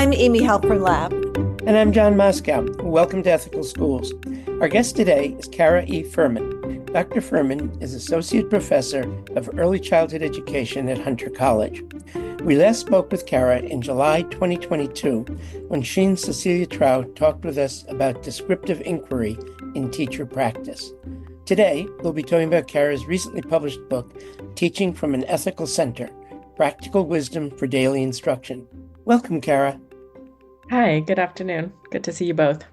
I'm Amy Halpern Lab. And I'm John Moscow. Welcome to Ethical Schools. Our guest today is Cara E. Furman. Dr. Furman is Associate Professor of Early Childhood Education at Hunter College. We last spoke with Cara in July 2022 when she and Cecilia Trout talked with us about descriptive inquiry in teacher practice. Today, we'll be talking about Cara's recently published book, Teaching from an Ethical Center, Practical Wisdom for Daily Instruction. Welcome, Cara. Hi, good afternoon. Good to see you both.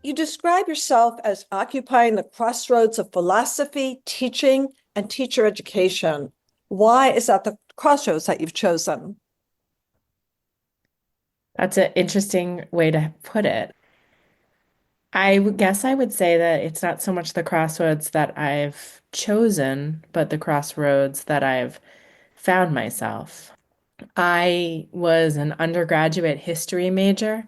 You describe yourself as occupying the crossroads of philosophy, teaching, and teacher education. Why is that the crossroads that you've chosen? That's an interesting way to put it. I would say that it's not so much the crossroads that I've chosen, but the crossroads that I've found myself. I was an undergraduate history major,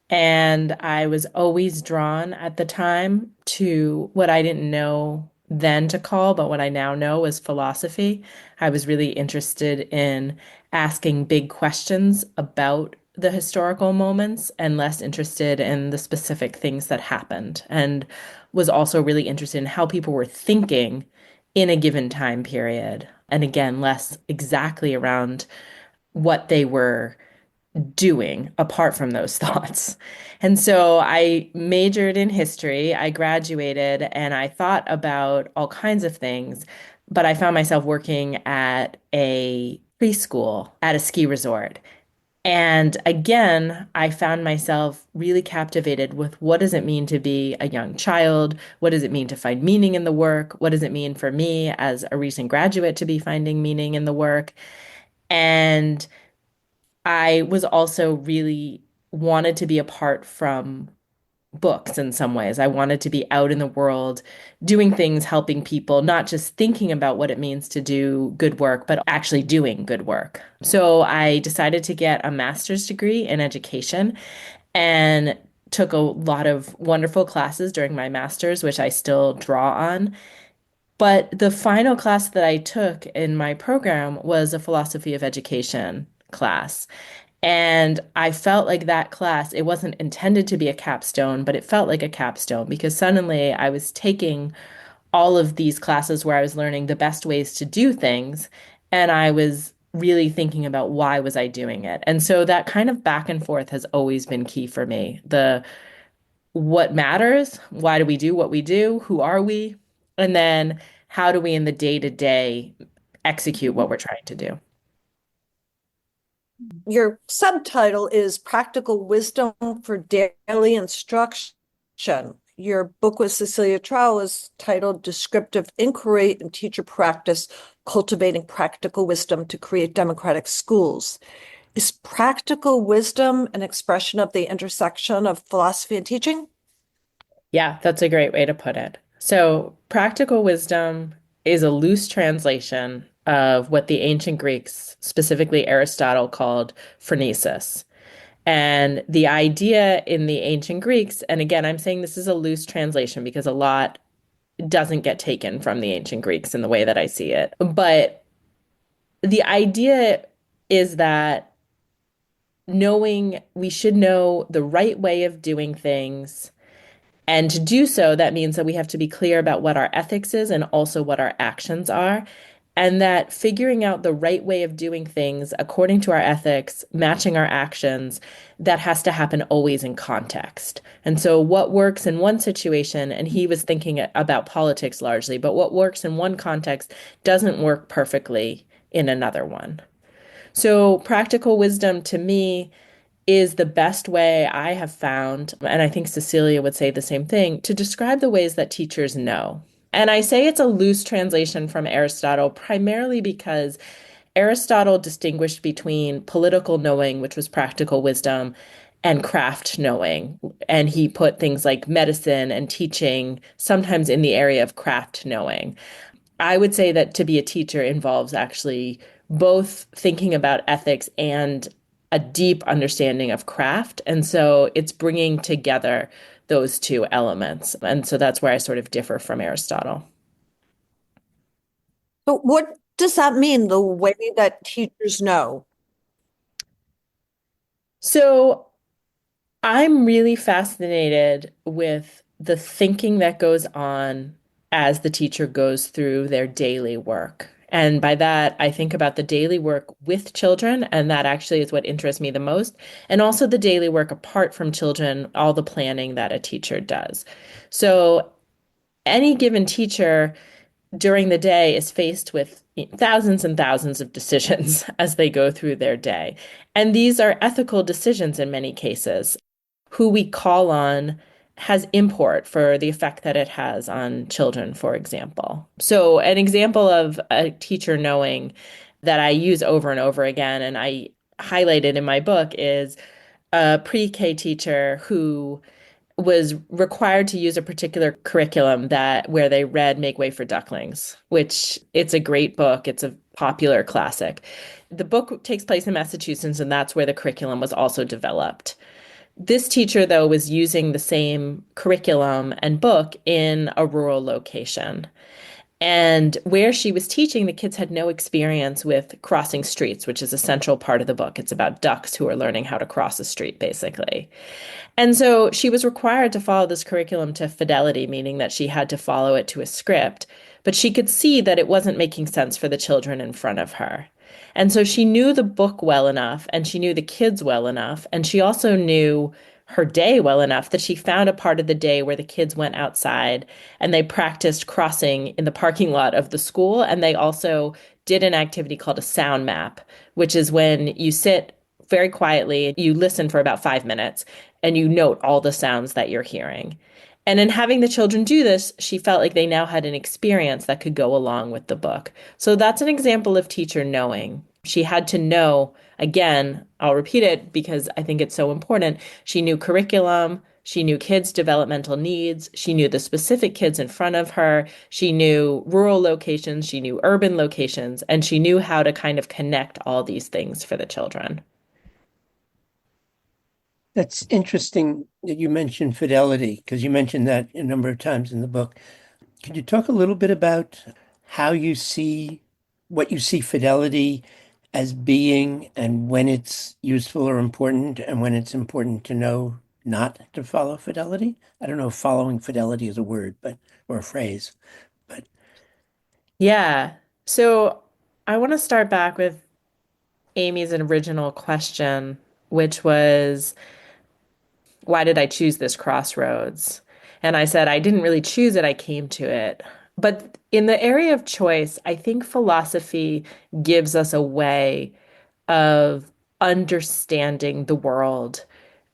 and I was always drawn at the time to what I didn't know then to call, but what I now know is philosophy. I was really interested in asking big questions about the historical moments and less interested in the specific things that happened, and was also really interested in how people were thinking in a given time period. And again, less exactly around what they were doing apart from those thoughts. And so I majored in history, I graduated, and I thought about all kinds of things, but I found myself working at a preschool at a ski resort. And again, I found myself really captivated with what does it mean to be a young child? What does it mean to find meaning in the work? What does it mean for me as a recent graduate to be finding meaning in the work? And I was also really wanted to be apart from books in some ways. I wanted to be out in the world doing things, helping people, not just thinking about what it means to do good work, but actually doing good work. So I decided to get a master's degree in education and took a lot of wonderful classes during my master's, which I still draw on. But the final class that I took in my program was a philosophy of education class. And I felt like that class, it wasn't intended to be a capstone, but it felt like a capstone because suddenly I was taking all of these classes where I was learning the best ways to do things. And I was really thinking about why was I doing it. And so that kind of back and forth has always been key for me. The what matters, why do we do what we do, who are we? And then how do we in the day to day execute what we're trying to do? Your subtitle is Practical Wisdom for Daily Instruction. Your book with Cecilia Trout is titled Descriptive Inquiry in Teacher Practice, Cultivating Practical Wisdom to Create Democratic Schools. Is practical wisdom an expression of the intersection of philosophy and teaching? Yeah, that's a great way to put it. So, practical wisdom is a loose translation of what the ancient Greeks, specifically Aristotle, called phronesis. And the idea in the ancient Greeks, and again, I'm saying this is a loose translation because a lot doesn't get taken from the ancient Greeks in the way that I see it. But the idea is that knowing we should know the right way of doing things. And to do so, that means that we have to be clear about what our ethics is and also what our actions are. And that figuring out the right way of doing things according to our ethics, matching our actions, that has to happen always in context. And so, what works in one situation, and he was thinking about politics largely, but what works in one context doesn't work perfectly in another one. So, practical wisdom to me is the best way I have found, and I think Cecilia would say the same thing, to describe the ways that teachers know. And I say it's a loose translation from Aristotle primarily because Aristotle distinguished between political knowing, which was practical wisdom, and craft knowing. And he put things like medicine and teaching sometimes in the area of craft knowing. I would say that to be a teacher involves actually both thinking about ethics and a deep understanding of craft. And so it's bringing together those two elements. And so that's where I sort of differ from Aristotle. But what does that mean, the way that teachers know? So I'm really fascinated with the thinking that goes on as the teacher goes through their daily work. And by that, I think about the daily work with children, and that actually is what interests me the most. And also the daily work apart from children, all the planning that a teacher does. So any given teacher during the day is faced with thousands and thousands of decisions as they go through their day. And these are ethical decisions in many cases. Who we call on has import for the effect that it has on children, for example. So, an example of a teacher knowing that I use over and over again, and I highlighted in my book, is a pre-K teacher who was required to use a particular curriculum that where they read Make Way for Ducklings, which it's a great book. It's a popular classic. The book takes place in Massachusetts, and that's where the curriculum was also developed. This teacher, though, was using the same curriculum and book in a rural location. And where she was teaching, the kids had no experience with crossing streets, which is a central part of the book. It's about ducks who are learning how to cross a street, basically. And so she was required to follow this curriculum to fidelity, meaning that she had to follow it to a script, but she could see that it wasn't making sense for the children in front of her. And so she knew the book well enough and she knew the kids well enough. And she also knew her day well enough that she found a part of the day where the kids went outside and they practiced crossing in the parking lot of the school. And they also did an activity called a sound map, which is when you sit very quietly, you listen for about 5 minutes, and you note all the sounds that you're hearing. And in having the children do this, she felt like they now had an experience that could go along with the book. So that's an example of teacher knowing. She had to know, again, I'll repeat it because I think it's so important. She knew curriculum, she knew kids' developmental needs, she knew the specific kids in front of her, she knew rural locations, she knew urban locations, and she knew how to kind of connect all these things for the children. That's interesting that you mentioned fidelity, because you mentioned that a number of times in the book. Could you talk a little bit about how you see what you see fidelity as being and when it's useful or important and when it's important to know not to follow fidelity? I don't know if following fidelity is a word, but or a phrase, but Yeah. So I want to start back with Amy's original question, which was, why did I choose this crossroads? And I said, I didn't really choose it, I came to it. But in the area of choice, I think philosophy gives us a way of understanding the world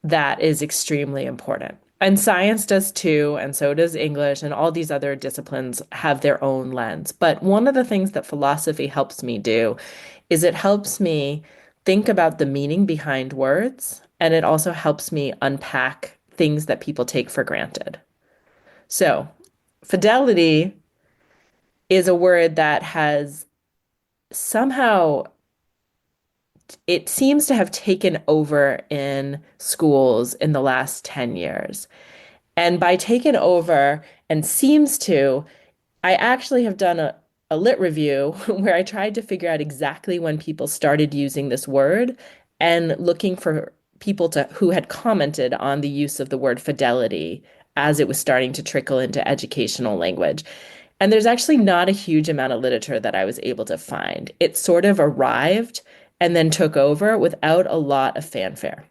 that is extremely important. And science does too, and so does English, and all these other disciplines have their own lens. But one of the things that philosophy helps me do is it helps me think about the meaning behind words, and it also helps me unpack things that people take for granted. So, fidelity is a word that has somehow it seems to have taken over in schools in the last 10 years. And by taken over and seems to, I actually have done a lit review where I tried to figure out exactly when people started using this word and looking for people to who had commented on the use of the word fidelity as it was starting to trickle into educational language. And there's actually not a huge amount of literature that I was able to find. It sort of arrived and then took over without a lot of fanfare.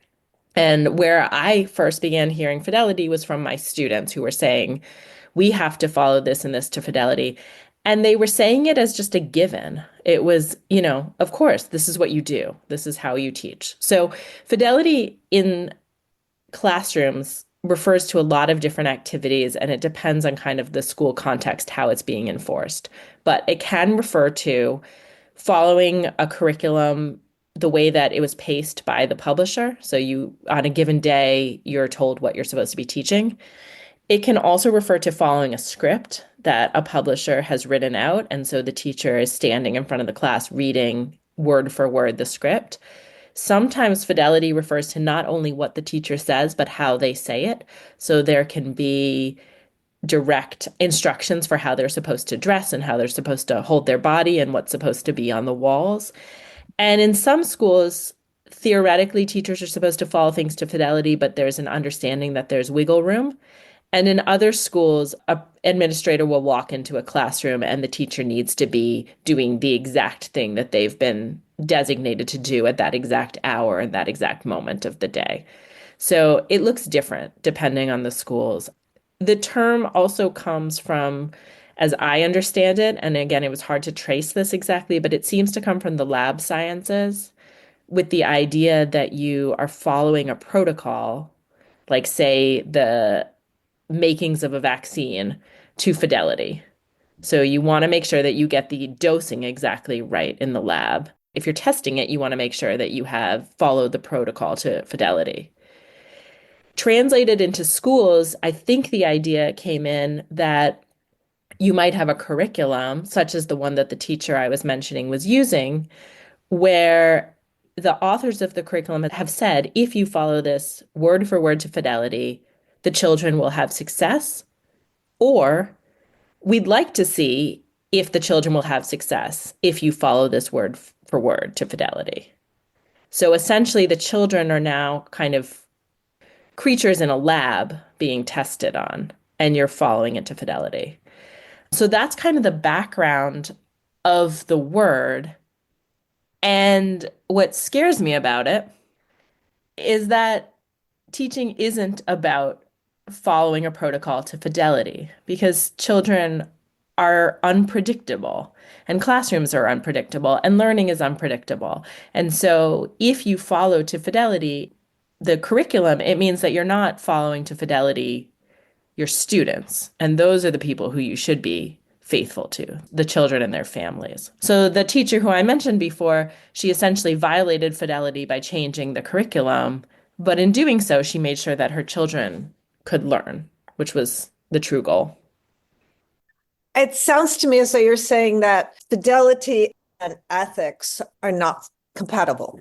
And where I first began hearing fidelity was from my students who were saying, we have to follow this and this to fidelity. And they were saying it as just a given. It was, of course, this is what you do. This is how you teach. So fidelity in classrooms refers to a lot of different activities, and it depends on kind of the school context, how it's being enforced. But it can refer to following a curriculum the way that it was paced by the publisher. So you, on a given day, you're told what you're supposed to be teaching. It can also refer to following a script that a publisher has written out. And so the teacher is standing in front of the class reading word for word the script. Sometimes fidelity refers to not only what the teacher says, but how they say it. So there can be direct instructions for how they're supposed to dress and how they're supposed to hold their body and what's supposed to be on the walls. And in some schools, theoretically, teachers are supposed to follow things to fidelity, but there's an understanding that there's wiggle room. And in other schools, a administrator will walk into a classroom and the teacher needs to be doing the exact thing that they've been designated to do at that exact hour and that exact moment of the day. So it looks different depending on the schools. The term also comes from, as I understand it, and again, it was hard to trace this exactly, but it seems to come from the lab sciences with the idea that you are following a protocol, like, say, the makings of a vaccine to fidelity. So you want to make sure that you get the dosing exactly right in the lab. If you're testing it, you want to make sure that you have followed the protocol to fidelity. Translated into schools, I think the idea came in that you might have a curriculum, such as the one that the teacher I was mentioning was using, where the authors of the curriculum have said, if you follow this word for word to fidelity, the children will have success, or we'd like to see if the children will have success if you follow this word for word to fidelity. So essentially, the children are now kind of creatures in a lab being tested on, and you're following it to fidelity. So that's kind of the background of the word. And what scares me about it is that teaching isn't about following a protocol to fidelity because children are unpredictable and classrooms are unpredictable and learning is unpredictable. And so if you follow to fidelity the curriculum, it means that you're not following to fidelity your students. And those are the people who you should be faithful to, the children and their families. So the teacher who I mentioned before, she essentially violated fidelity by changing the curriculum, but in doing so, she made sure that her children could learn, which was the true goal. It sounds to me as though you're saying that fidelity and ethics are not compatible.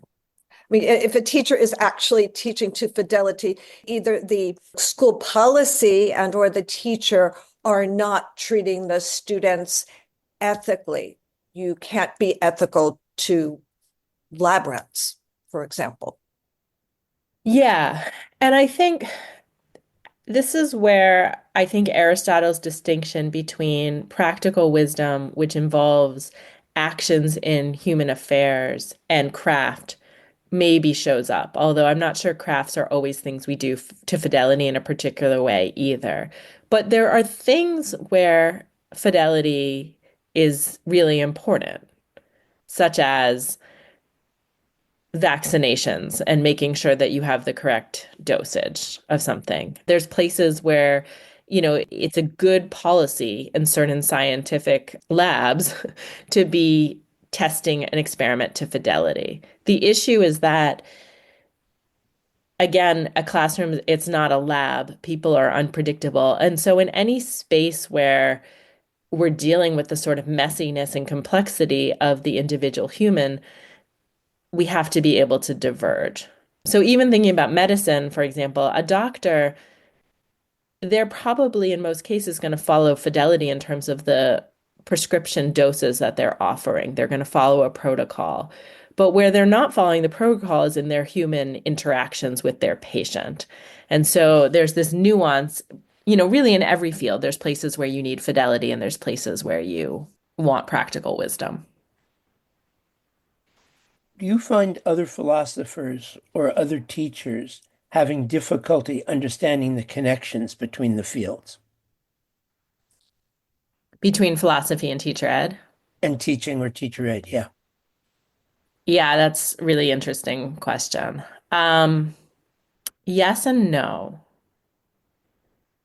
I mean, if a teacher is actually teaching to fidelity, either the school policy and or the teacher are not treating the students ethically. You can't be ethical to lab rats, for example. Yeah. And I think this is where I think Aristotle's distinction between practical wisdom, which involves actions in human affairs, and craft maybe shows up. Although I'm not sure crafts are always things we do to fidelity in a particular way either. But there are things where fidelity is really important, such as vaccinations and making sure that you have the correct dosage of something. There's places where, it's a good policy in certain scientific labs to be testing an experiment to fidelity. The issue is that, again, a classroom, it's not a lab. People are unpredictable. And so in any space where we're dealing with the sort of messiness and complexity of the individual human, we have to be able to diverge. So even thinking about medicine, for example, a doctor, they're probably in most cases going to follow fidelity in terms of the prescription doses that they're offering. They're going to follow a protocol. But where they're not following the protocol is in their human interactions with their patient. And so there's this nuance, really in every field. There's places where you need fidelity and there's places where you want practical wisdom. Do you find other philosophers or other teachers having difficulty understanding the connections between the fields Between philosophy and teacher ed? and teaching or teacher ed? Yeah. Yeah, that's a really interesting question. Yes and no.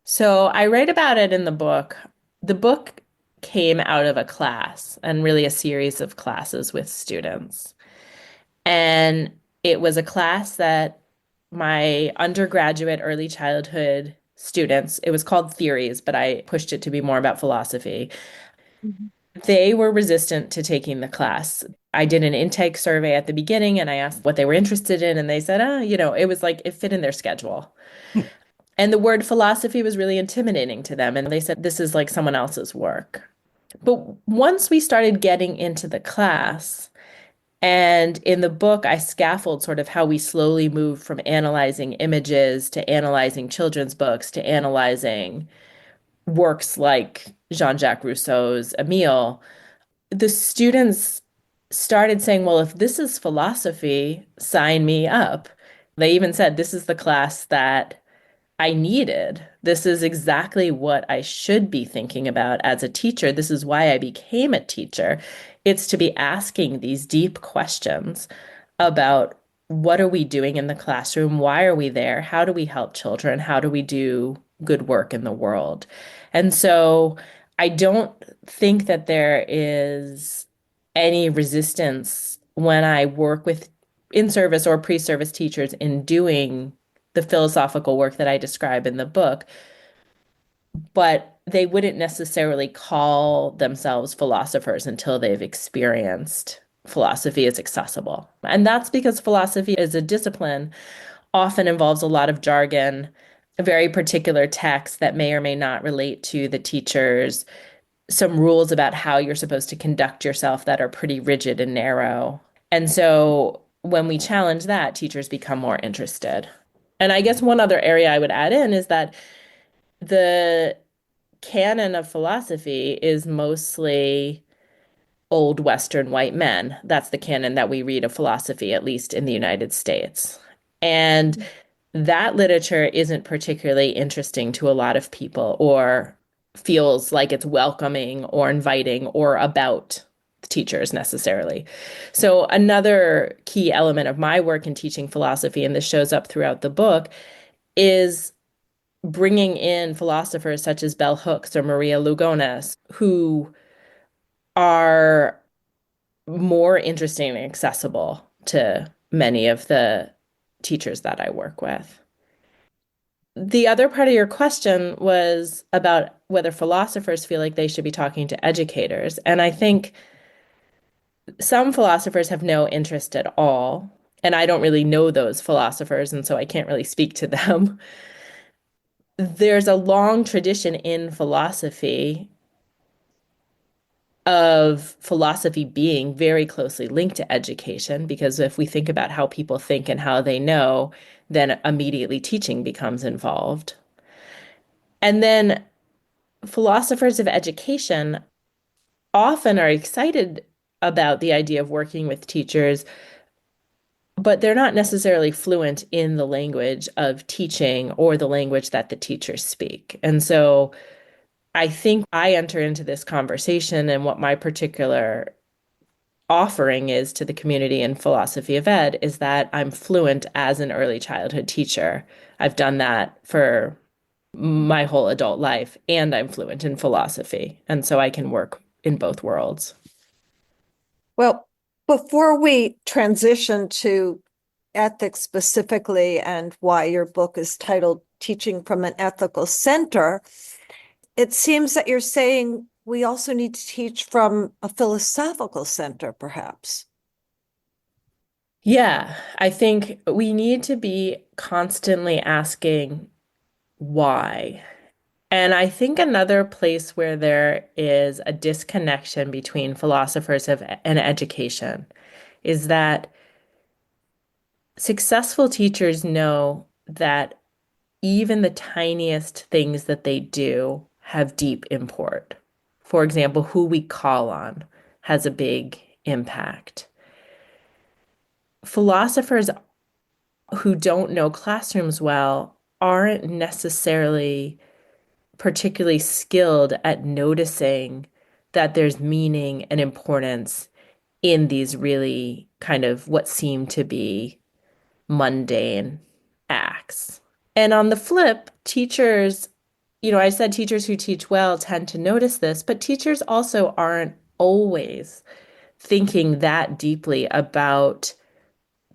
So I write about it in the book. The book came out of a class and really a series of classes with students. And it was a class that my undergraduate early childhood students, it was called Theories, but I pushed it to be more about philosophy. They were resistant to taking the class. I did an intake survey at the beginning and I asked what they were interested in, and they said, it was like it fit in their schedule. And the word philosophy was really intimidating to them. And they said, this is like someone else's work. But once we started getting into the class And in the book, I scaffold sort of how we slowly move from analyzing images to analyzing children's books to analyzing works like Jean-Jacques Rousseau's Emile. The students started saying, well, if this is philosophy, sign me up. They even said, this is the class that I needed. This is exactly what I should be thinking about as a teacher. This is why I became a teacher. It's to be asking these deep questions about what are we doing in the classroom? Why are we there? How do we help children? How do we do good work in the world? And so I don't think that there is any resistance when I work with in-service or pre-service teachers in doing the philosophical work that I describe in the book, but they wouldn't necessarily call themselves philosophers until they've experienced philosophy as accessible. And that's because philosophy as a discipline often involves a lot of jargon, very particular texts that may or may not relate to the teachers, some rules about how you're supposed to conduct yourself that are pretty rigid and narrow. And so when we challenge that, teachers become more interested. And I guess one other area I would add in is that the canon of philosophy is mostly old Western white men. That's the canon that we read of philosophy, at least in the United States. And that literature isn't particularly interesting to a lot of people or feels like it's welcoming or inviting or about teachers necessarily. So another key element of my work in teaching philosophy, and this shows up throughout the book, is bringing in philosophers such as Bell Hooks or Maria Lugones, who are more interesting and accessible to many of the teachers that I work with. The other part of your question was about whether philosophers feel like they should be talking to educators. And I think some philosophers have no interest at all. And I don't really know those philosophers, and so I can't really speak to them. There's a long tradition in philosophy of philosophy being very closely linked to education, because if we think about how people think and how they know, then immediately teaching becomes involved. And then philosophers of education often are excited about the idea of working with teachers, but they're not necessarily fluent in the language of teaching or the language that the teachers speak. And so I think I enter into this conversation and what my particular offering is to the community in philosophy of ed is that I'm fluent as an early childhood teacher. I've done that for my whole adult life, and I'm fluent in philosophy. And so I can work in both worlds. Well, before we transition to ethics specifically and why your book is titled Teaching from an Ethical Center, it seems that you're saying we also need to teach from a philosophical center, perhaps. Yeah, I think we need to be constantly asking why. And I think another place where there is a disconnection between philosophers of and education is that successful teachers know that even the tiniest things that they do have deep import. For example, who we call on has a big impact. Philosophers who don't know classrooms well aren't necessarily particularly skilled at noticing that there's meaning and importance in these really kind of what seem to be mundane acts. And on the flip, teachers, I said teachers who teach well tend to notice this, but teachers also aren't always thinking that deeply about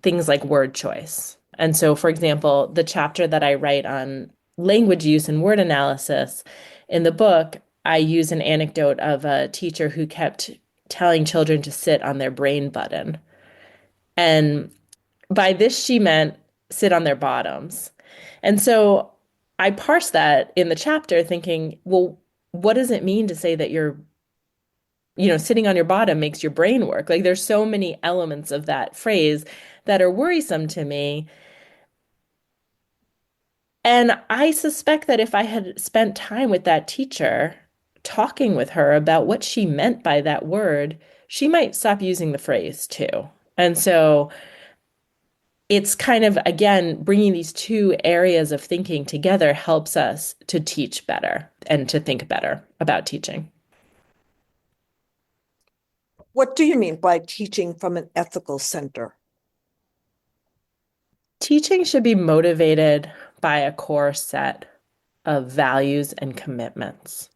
things like word choice. And so, for example, the chapter that I write on language use and word analysis in the book, I use an anecdote of a teacher who kept telling children to sit on their brain button. And by this, she meant sit on their bottoms. And so I parsed that in the chapter thinking, well, what does it mean to say that your sitting on your bottom makes your brain work. Like there's so many elements of that phrase that are worrisome to me. And I suspect that if I had spent time with that teacher, talking with her about what she meant by that word, she might stop using the phrase too. And so it's kind of, again, bringing these two areas of thinking together helps us to teach better and to think better about teaching. What do you mean by teaching from an ethical center? Teaching should be motivated by a core set of values and commitments.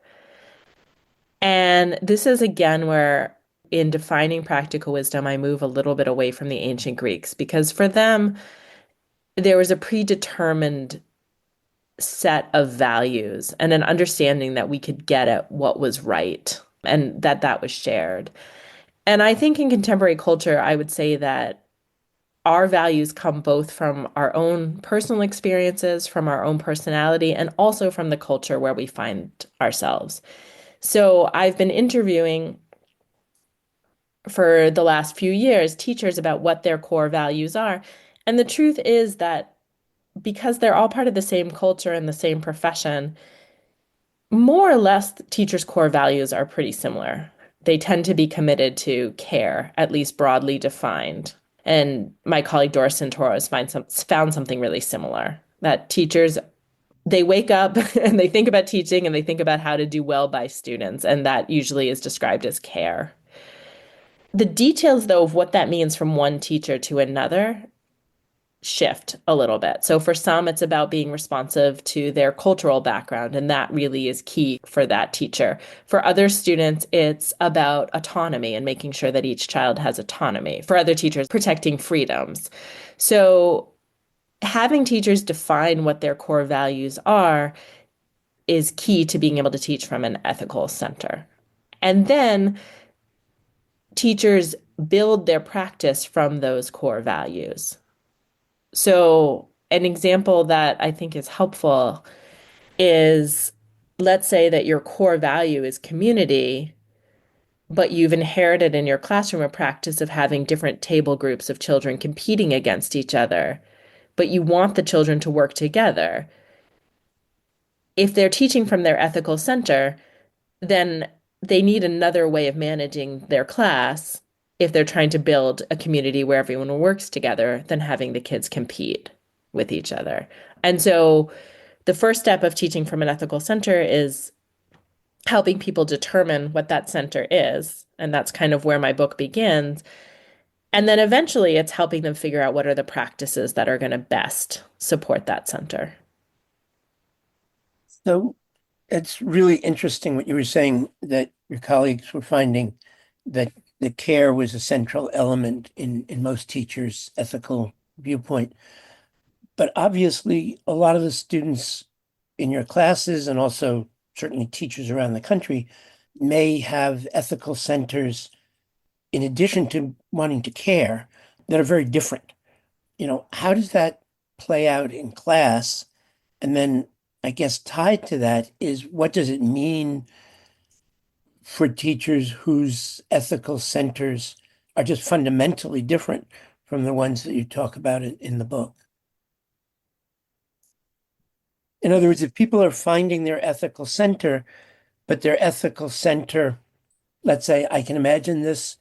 And this is again where, in defining practical wisdom, I move a little bit away from the ancient Greeks because for them, there was a predetermined set of values and an understanding that we could get at what was right and that was shared. And I think in contemporary culture, I would say that our values come both from our own personal experiences, from our own personality, and also from the culture where we find ourselves. So I've been interviewing for the last few years teachers about what their core values are. And the truth is that because they're all part of the same culture and the same profession, more or less teachers' core values are pretty similar. They tend to be committed to care, at least broadly defined. And my colleague Doris Santoros found something really similar, that teachers, they wake up and they think about teaching and they think about how to do well by students, and that usually is described as care. The details, though, of what that means from one teacher to another shift a little bit. So for some, it's about being responsive to their cultural background, and that really is key for that teacher. For other students, it's about autonomy and making sure that each child has autonomy. For other teachers, protecting freedoms. So having teachers define what their core values are is key to being able to teach from an ethical center. And then teachers build their practice from those core values. So, an example that I think is helpful is, let's say that your core value is community, but you've inherited in your classroom a practice of having different table groups of children competing against each other, but you want the children to work together. If they're teaching from their ethical center, then they need another way of managing their class if they're trying to build a community where everyone works together than having the kids compete with each other. And so the first step of teaching from an ethical center is helping people determine what that center is. And that's kind of where my book begins. And then eventually it's helping them figure out what are the practices that are going to best support that center. So it's really interesting what you were saying, that your colleagues were finding that the care was a central element in most teachers' ethical viewpoint. But obviously, a lot of the students in your classes and also certainly teachers around the country may have ethical centers in addition to wanting to care that are very different. How does that play out in class? And then I guess tied to that is, what does it mean for teachers whose ethical centers are just fundamentally different from the ones that you talk about in the book? In other words, if people are finding their ethical center, but their ethical center, let's say, I can imagine this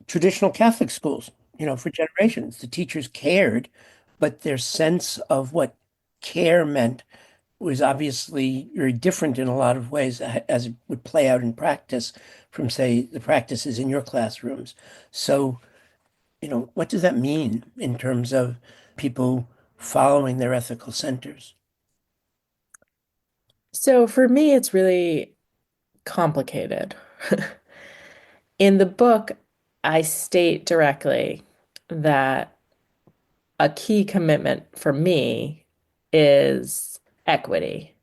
traditional Catholic schools, for generations, the teachers cared, but their sense of what care meant was obviously very different in a lot of ways as it would play out in practice from, say, the practices in your classrooms. So, what does that mean in terms of people following their ethical centers? So for me, it's really complicated. In the book, I state directly that a key commitment for me is equity.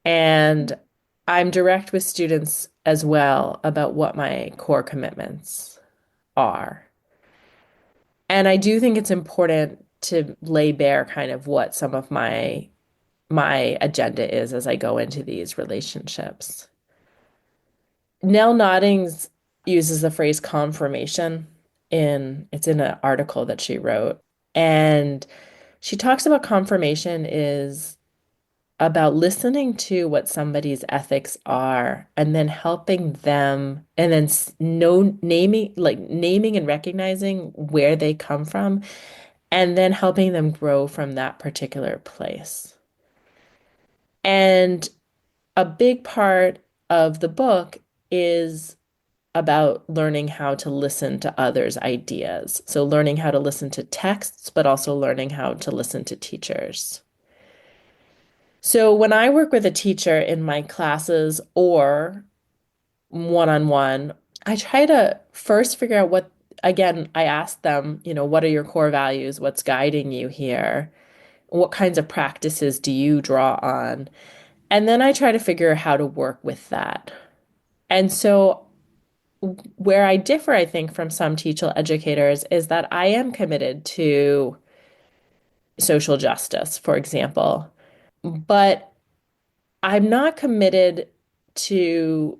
And I'm direct with students as well about what my core commitments are. And I do think it's important to lay bare kind of what some of my agenda is as I go into these relationships. Nell Noddings uses the phrase confirmation it's in an article that she wrote. And she talks about confirmation is about listening to what somebody's ethics are and then helping them and then naming and recognizing where they come from and then helping them grow from that particular place. And a big part of the book is about learning how to listen to others' ideas. So learning how to listen to texts, but also learning how to listen to teachers. So when I work with a teacher in my classes or one-on-one, I try to first figure out again, I ask them, what are your core values? What's guiding you here? What kinds of practices do you draw on? And then I try to figure out how to work with that. And so where I differ, I think, from some teacher educators is that I am committed to social justice, for example, but I'm not committed to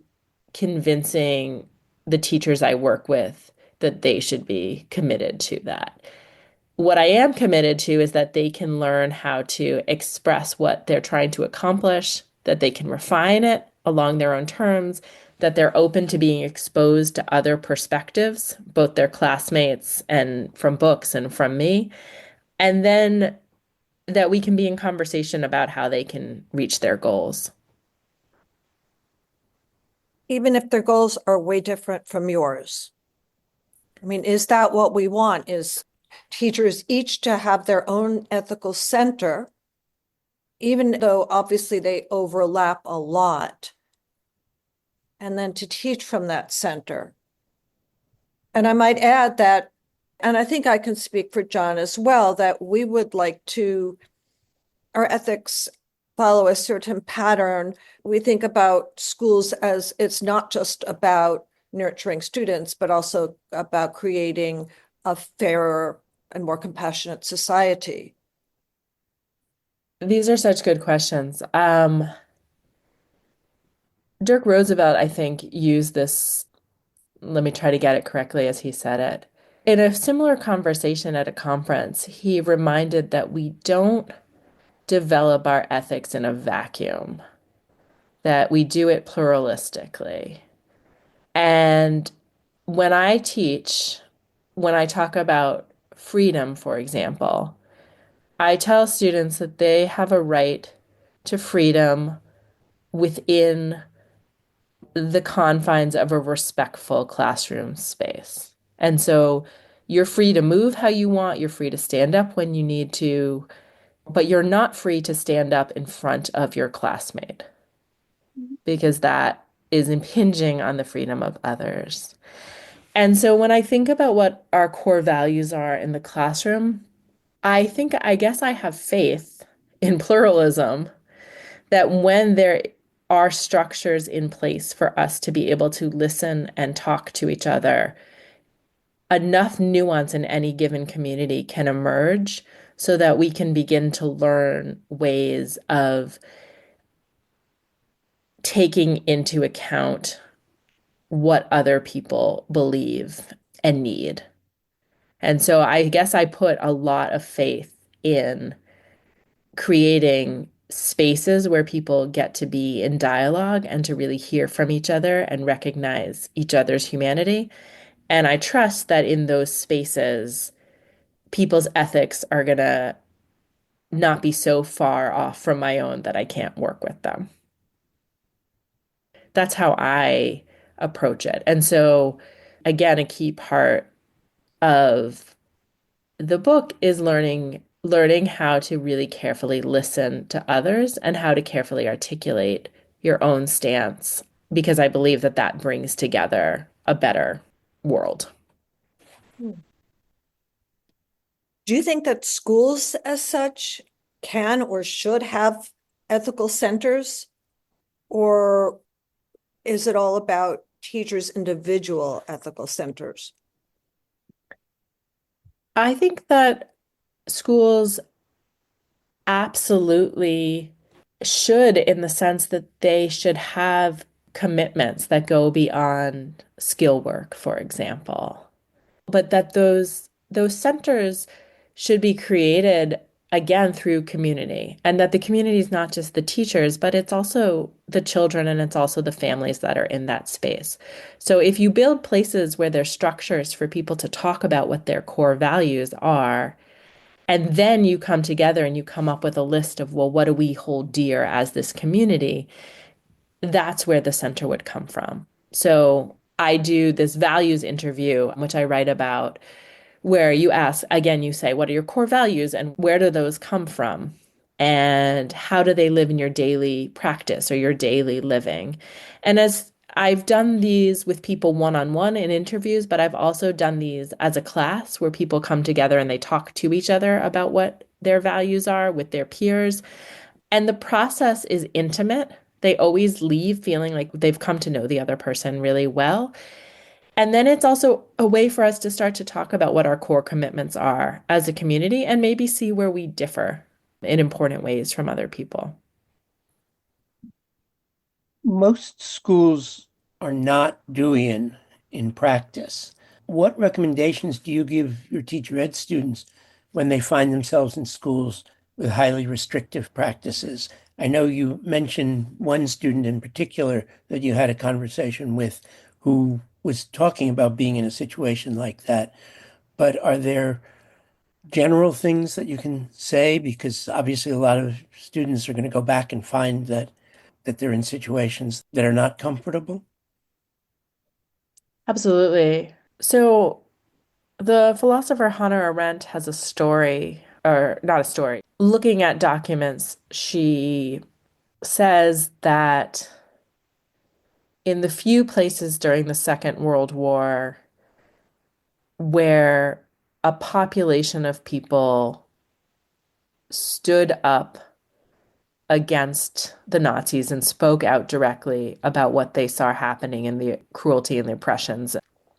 convincing the teachers I work with that they should be committed to that. What I am committed to is that they can learn how to express what they're trying to accomplish, that they can refine it along their own terms, that they're open to being exposed to other perspectives, both their classmates and from books and from me, and then that we can be in conversation about how they can reach their goals. Even if their goals are way different from yours. I mean, is that what we want? Is teachers each to have their own ethical center, even though obviously they overlap a lot, and then to teach from that center. And I might add that, and I think I can speak for John as well, that we would like to, our ethics follow a certain pattern. We think about schools as it's not just about nurturing students, but also about creating a fairer and more compassionate society. These are such good questions. Dirk Roosevelt, I think, used this, let me try to get it correctly as he said it. In a similar conversation at a conference, he reminded that we don't develop our ethics in a vacuum, that we do it pluralistically. And when I teach, when I talk about freedom, for example, I tell students that they have a right to freedom within the confines of a respectful classroom space. And so you're free to move how you want, you're free to stand up when you need to, but you're not free to stand up in front of your classmate because that is impinging on the freedom of others. And so when I think about what our core values are in the classroom, I guess I have faith in pluralism that when there are structures in place for us to be able to listen and talk to each other, enough nuance in any given community can emerge so that we can begin to learn ways of taking into account what other people believe and need. And so I guess I put a lot of faith in creating spaces where people get to be in dialogue and to really hear from each other and recognize each other's humanity. And I trust that in those spaces, people's ethics are going to not be so far off from my own that I can't work with them. That's how I approach it. And so, again, a key part of the book is learning how to really carefully listen to others and how to carefully articulate your own stance because I believe that that brings together a better world. Do you think that schools as such can or should have ethical centers? Or is it all about teachers' individual ethical centers? I think that schools absolutely should, in the sense that they should have commitments that go beyond skill work, for example. But that those centers should be created again through community, and that the community is not just the teachers, but it's also the children and it's also the families that are in that space. So if you build places where there's structures for people to talk about what their core values are, and then you come together and you come up with a list of, well, what do we hold dear as this community? That's where the center would come from. So I do this values interview, which I write about, where you ask, again, you say, what are your core values and where do those come from? And how do they live in your daily practice or your daily living? And as I've done these with people one-on-one in interviews, but I've also done these as a class where people come together and they talk to each other about what their values are with their peers. And the process is intimate. They always leave feeling like they've come to know the other person really well. And then it's also a way for us to start to talk about what our core commitments are as a community and maybe see where we differ in important ways from other people. Most schools are not Deweyan in practice. What recommendations do you give your teacher ed students when they find themselves in schools with highly restrictive practices? I know you mentioned one student in particular that you had a conversation with who was talking about being in a situation like that. But are there general things that you can say? Because obviously a lot of students are going to go back and find that they're in situations that are not comfortable. Absolutely. So the philosopher Hannah Arendt has a story, or not a story. Looking at documents, she says that in the few places during the Second World War where a population of people stood up against the Nazis and spoke out directly about what they saw happening and the cruelty and the oppressions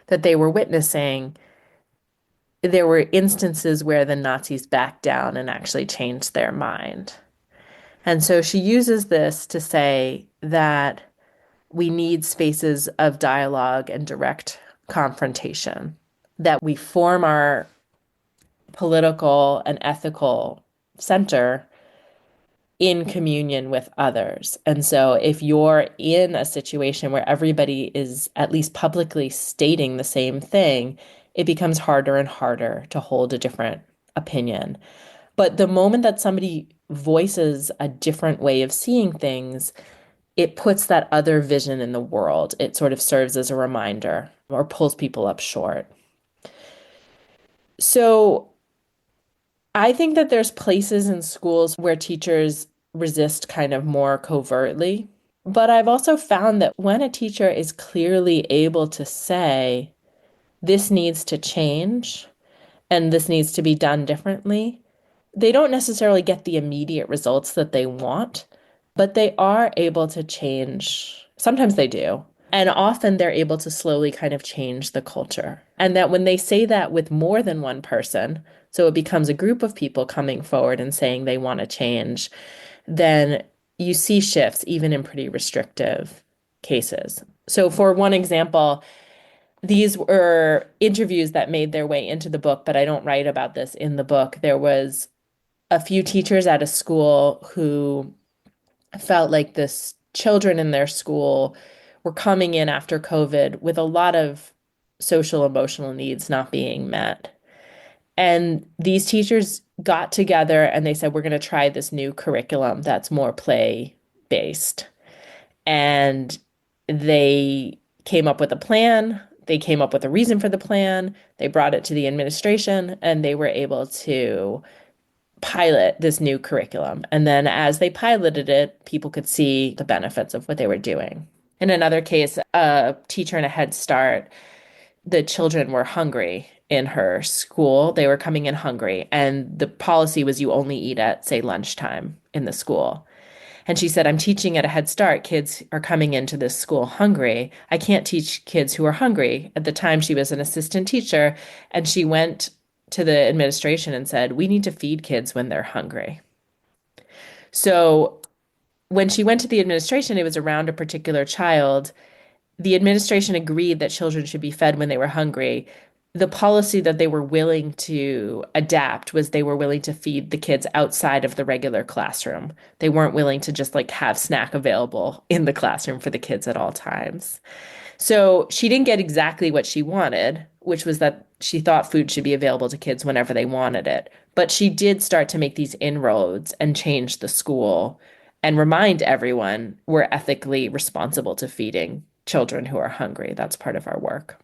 that they were witnessing, there were instances where the Nazis backed down and actually changed their mind. And so she uses this to say that we need spaces of dialogue and direct confrontation, that we form our political and ethical center in communion with others. And so if you're in a situation where everybody is at least publicly stating the same thing, it becomes harder and harder to hold a different opinion. But the moment that somebody voices a different way of seeing things, it puts that other vision in the world. It sort of serves as a reminder or pulls people up short. So I think that there's places in schools where teachers resist kind of more covertly. But I've also found that when a teacher is clearly able to say, this needs to change and this needs to be done differently, they don't necessarily get the immediate results that they want, but they are able to change. Sometimes they do. And often they're able to slowly kind of change the culture. And that when they say that with more than one person, so it becomes a group of people coming forward and saying they want to change, then you see shifts even in pretty restrictive cases. So for one example, these were interviews that made their way into the book, but I don't write about this in the book. There was a few teachers at a school who felt like this children in their school were coming in after COVID with a lot of social emotional needs not being met. And these teachers got together and they said, we're going to try this new curriculum that's more play based. And they came up with a plan. They came up with a reason for the plan. They brought it to the administration and they were able to pilot this new curriculum. And then as they piloted it, people could see the benefits of what they were doing. In another case, a teacher in a Head Start, the children were hungry in her school. They were coming in hungry. And the policy was you only eat at, say, lunchtime in the school. And she said, I'm teaching at a Head Start. Kids are coming into this school hungry. I can't teach kids who are hungry. At the time, she was an assistant teacher, and she went to the administration and said, we need to feed kids when they're hungry. So when she went to the administration, it was around a particular child. The administration agreed that children should be fed when they were hungry. The policy that they were willing to adapt was they were willing to feed the kids outside of the regular classroom. They weren't willing to just like have snack available in the classroom for the kids at all times. So she didn't get exactly what she wanted, which was that she thought food should be available to kids whenever they wanted it. But she did start to make these inroads and change the school and remind everyone we're ethically responsible to feeding children who are hungry. That's part of our work.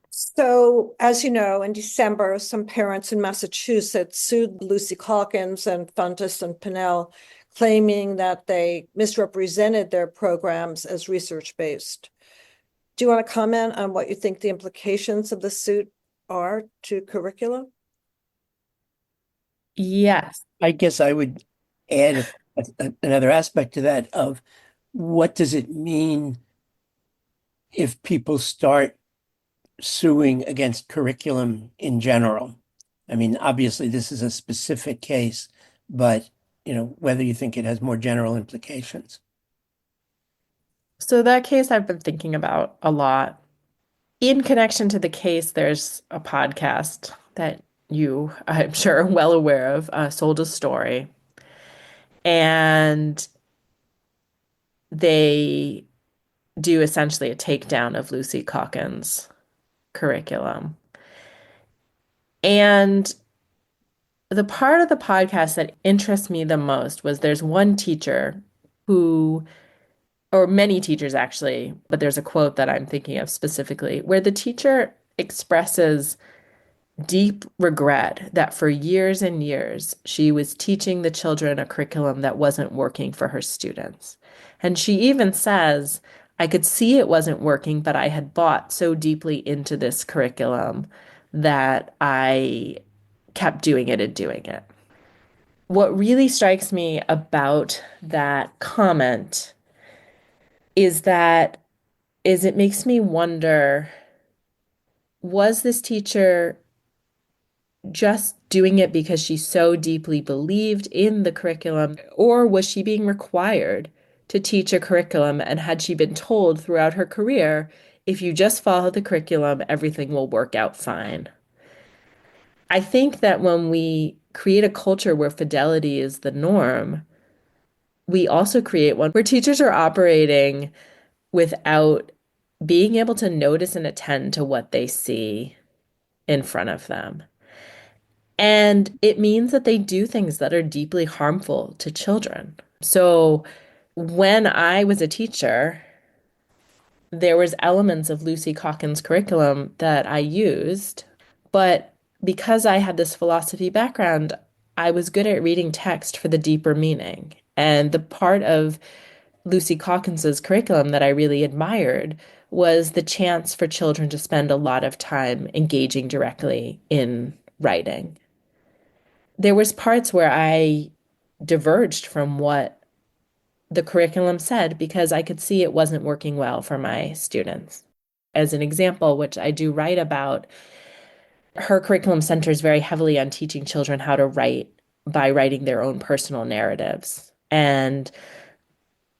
So, as you know, in December, some parents in Massachusetts sued Lucy Calkins and Funtus and Pinnell, claiming that they misrepresented their programs as research-based. Do you want to comment on what you think the implications of the suit are to curricula? Yes. I guess I would add another aspect to that of what does it mean if people start suing against curriculum in general? I mean, obviously, this is a specific case, but whether you think it has more general implications. So that case I've been thinking about a lot. In connection to the case, there's a podcast that you, I'm sure, are well aware of, Sold a Story. And they do essentially a takedown of Lucy Calkins' curriculum. And the part of the podcast that interests me the most was there's one teacher who, or many teachers actually, but there's a quote that I'm thinking of specifically, where the teacher expresses deep regret that for years and years she was teaching the children a curriculum that wasn't working for her students. And she even says, I could see it wasn't working, but I had bought so deeply into this curriculum that I kept doing it and doing it. What really strikes me about that comment is that it makes me wonder, was this teacher just doing it because she so deeply believed in the curriculum, or was she being required to teach a curriculum? And had she been told throughout her career, if you just follow the curriculum, everything will work out fine? I think that when we create a culture where fidelity is the norm, we also create one where teachers are operating without being able to notice and attend to what they see in front of them. And it means that they do things that are deeply harmful to children. So when I was a teacher, there was elements of Lucy Calkins' curriculum that I used, but because I had this philosophy background, I was good at reading text for the deeper meaning. And the part of Lucy Calkins's curriculum that I really admired was the chance for children to spend a lot of time engaging directly in writing. There was parts where I diverged from what the curriculum said because I could see it wasn't working well for my students. As an example, which I do write about, her curriculum centers very heavily on teaching children how to write by writing their own personal narratives. And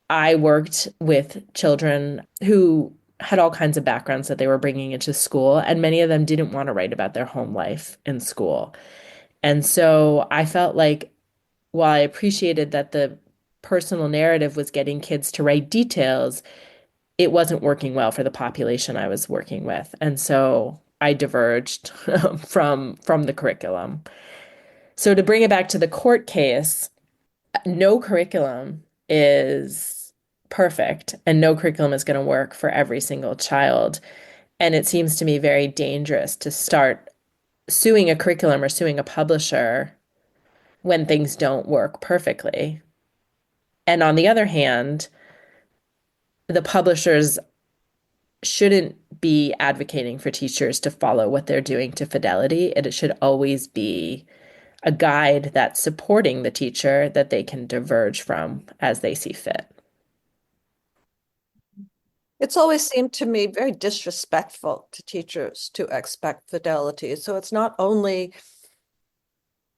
I worked with children who had all kinds of backgrounds that they were bringing into school, and many of them didn't want to write about their home life in school. And so I felt like while I appreciated that the personal narrative was getting kids to write details, it wasn't working well for the population I was working with. And so I diverged from the curriculum. So to bring it back to the court case, no curriculum is perfect and no curriculum is going to work for every single child. And it seems to me very dangerous to start suing a curriculum or suing a publisher when things don't work perfectly. And on the other hand, the publishers shouldn't be advocating for teachers to follow what they're doing to fidelity. It should always be a guide that's supporting the teacher that they can diverge from as they see fit. It's always seemed to me very disrespectful to teachers to expect fidelity. So it's not only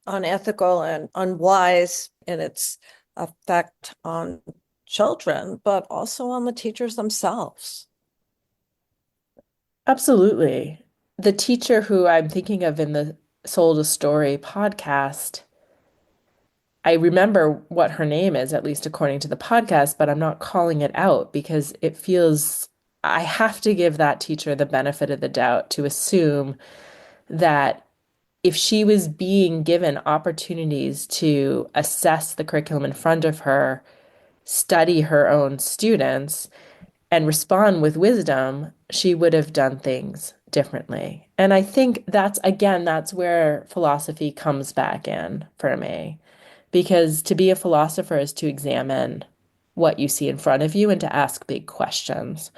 unethical and unwise in its effect on children, but also on the teachers themselves. Absolutely. The teacher who I'm thinking of in the Sold a Story podcast, I remember what her name is, at least according to the podcast, but I'm not calling it out because it feels I have to give that teacher the benefit of the doubt to assume that if she was being given opportunities to assess the curriculum in front of her, study her own students, and respond with wisdom, she would have done things differently. And I think that's, again, that's where philosophy comes back in for me. Because to be a philosopher is to examine what you see in front of you and to ask big questions.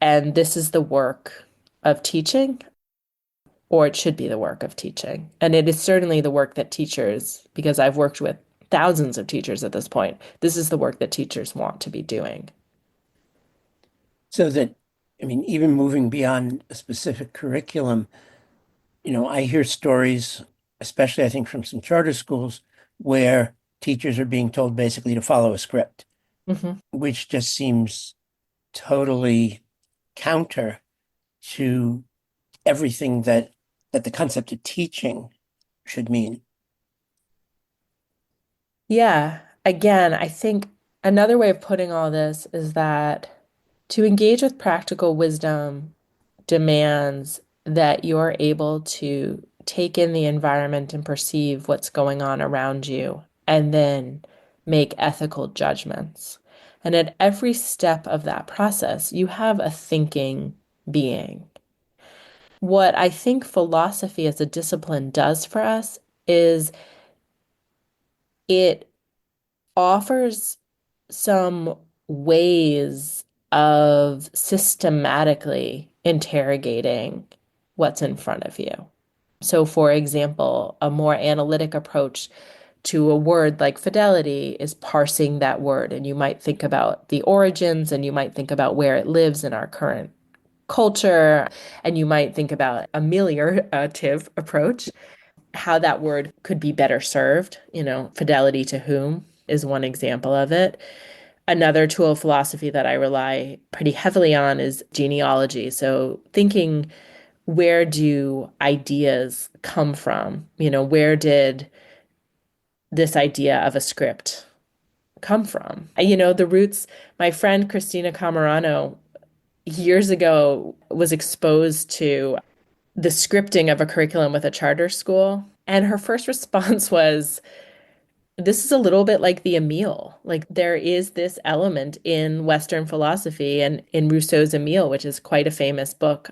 And this is the work of teaching, or it should be the work of teaching. And it is certainly the work that teachers, because I've worked with thousands of teachers at this point, this is the work that teachers want to be doing. So that, I mean, even moving beyond a specific curriculum, I hear stories, especially I think from some charter schools, where teachers are being told basically to follow a script, Mhm. which just seems totally counter to everything that the concept of teaching should mean. Yeah. Again, I think another way of putting all this is that to engage with practical wisdom demands that you're able to take in the environment and perceive what's going on around you and then make ethical judgments. And at every step of that process, you have a thinking being. What I think philosophy as a discipline does for us is it offers some ways of systematically interrogating what's in front of you. So, for example, a more analytic approach to a word like fidelity is parsing that word. And you might think about the origins and you might think about where it lives in our current culture. And you might think about ameliorative approach, how that word could be better served. Fidelity to whom is one example of it. Another tool of philosophy that I rely pretty heavily on is genealogy. So thinking, where do ideas come from? Where did this idea of a script come from? The roots, my friend Christina Camarano years ago was exposed to the scripting of a curriculum with a charter school. And her first response was, this is a little bit like the Emile. Like there is this element in Western philosophy and in Rousseau's Emile, which is quite a famous book,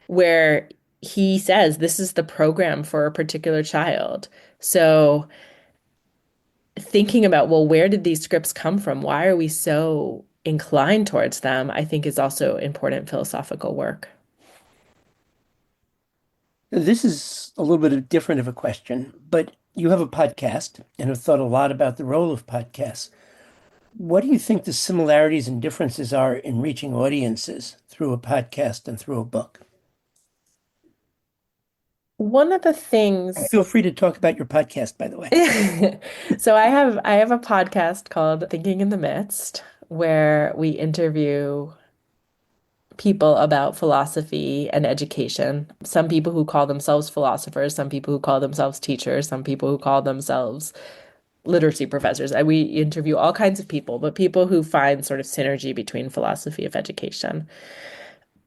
where he says this is the program for a particular child. So thinking about, well, where did these scripts come from? Why are we so inclined towards them? I think is also important philosophical work. This is a little bit different of a question, but you have a podcast and have thought a lot about the role of podcasts. What do you think the similarities and differences are in reaching audiences through a podcast and through a book? One of the things Feel free to talk about your podcast, by the way. so I have a podcast called Thinking in the Midst where we interview people about philosophy and education. Some people who call themselves philosophers, some people who call themselves teachers, some people who call themselves literacy professors. And we interview all kinds of people, but people who find sort of synergy between philosophy of education.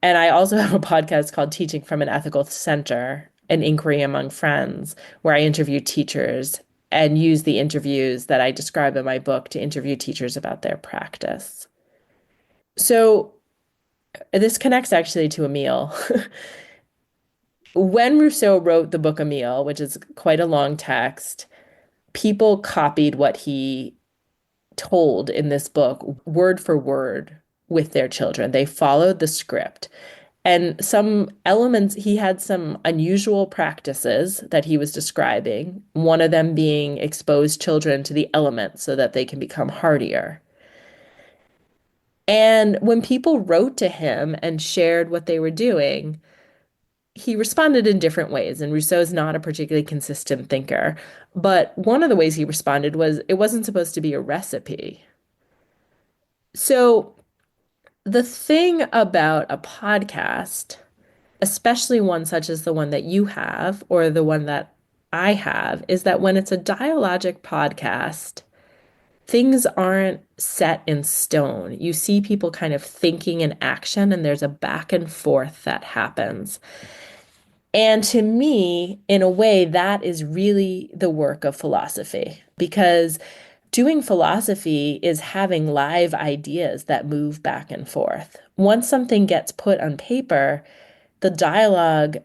And I also have a podcast called Teaching from an Ethical Center, an inquiry among friends, where I interview teachers and use the interviews that I describe in my book to interview teachers about their practice. So this connects actually to Emile. When Rousseau wrote the book Emile, which is quite a long text, people copied what he told in this book word for word with their children. They followed the script. And some elements, he had some unusual practices that he was describing, one of them being expose children to the elements so that they can become hardier. And when people wrote to him and shared what they were doing, he responded in different ways, and Rousseau's not a particularly consistent thinker. But one of the ways he responded was it wasn't supposed to be a recipe. So the thing about a podcast, especially one such as the one that you have or the one that I have, is that when it's a dialogic podcast, things aren't set in stone. You see people kind of thinking in action, and there's a back and forth that happens. And to me, in a way, that is really the work of philosophy, because doing philosophy is having live ideas that move back and forth. Once something gets put on paper, the dialogue,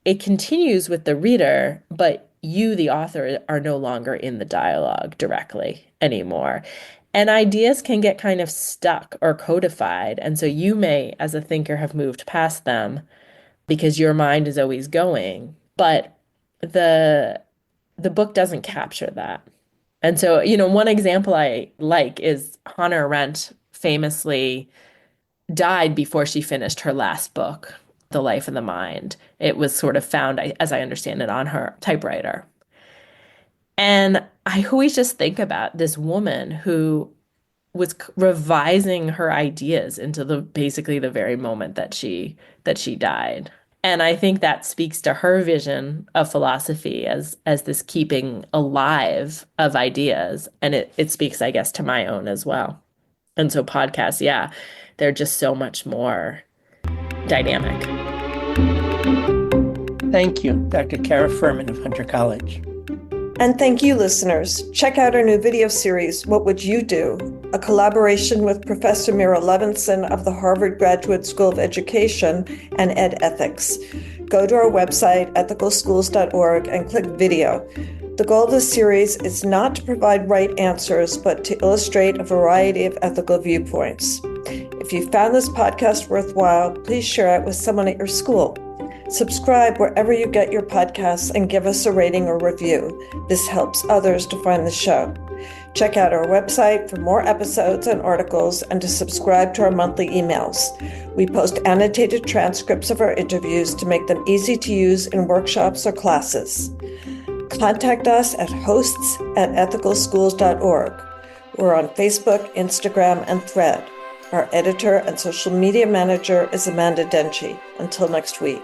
it continues with the reader, but you, the author, are no longer in the dialogue directly anymore. And ideas can get kind of stuck or codified. And so you may, as a thinker, have moved past them because your mind is always going. But the the book doesn't capture that. And so, one example I like is Hannah Arendt famously died before she finished her last book, The Life of the Mind. It was sort of found, as I understand it, on her typewriter. And I always just think about this woman who was revising her ideas into the basically the very moment that she died. And I think that speaks to her vision of philosophy as this keeping alive of ideas. And it speaks, I guess, to my own as well. And so podcasts, yeah, they're just so much more dynamic. Thank you, Dr. Cara Furman of Hunter College. And thank you, listeners. Check out our new video series, What Would You Do? A collaboration with Professor Mira Levinson of the Harvard Graduate School of Education and Ed Ethics. Go to our website, ethicalschools.org, and click video. The goal of this series is not to provide right answers, but to illustrate a variety of ethical viewpoints. If you found this podcast worthwhile, please share it with someone at your school. Subscribe wherever you get your podcasts and give us a rating or review. This helps others to find the show. Check out our website for more episodes and articles and to subscribe to our monthly emails. We post annotated transcripts of our interviews to make them easy to use in workshops or classes. Contact us at hosts@ethicalschools.org. We're on Facebook, Instagram, and Thread. Our editor and social media manager is Amanda Denchi. Until next week.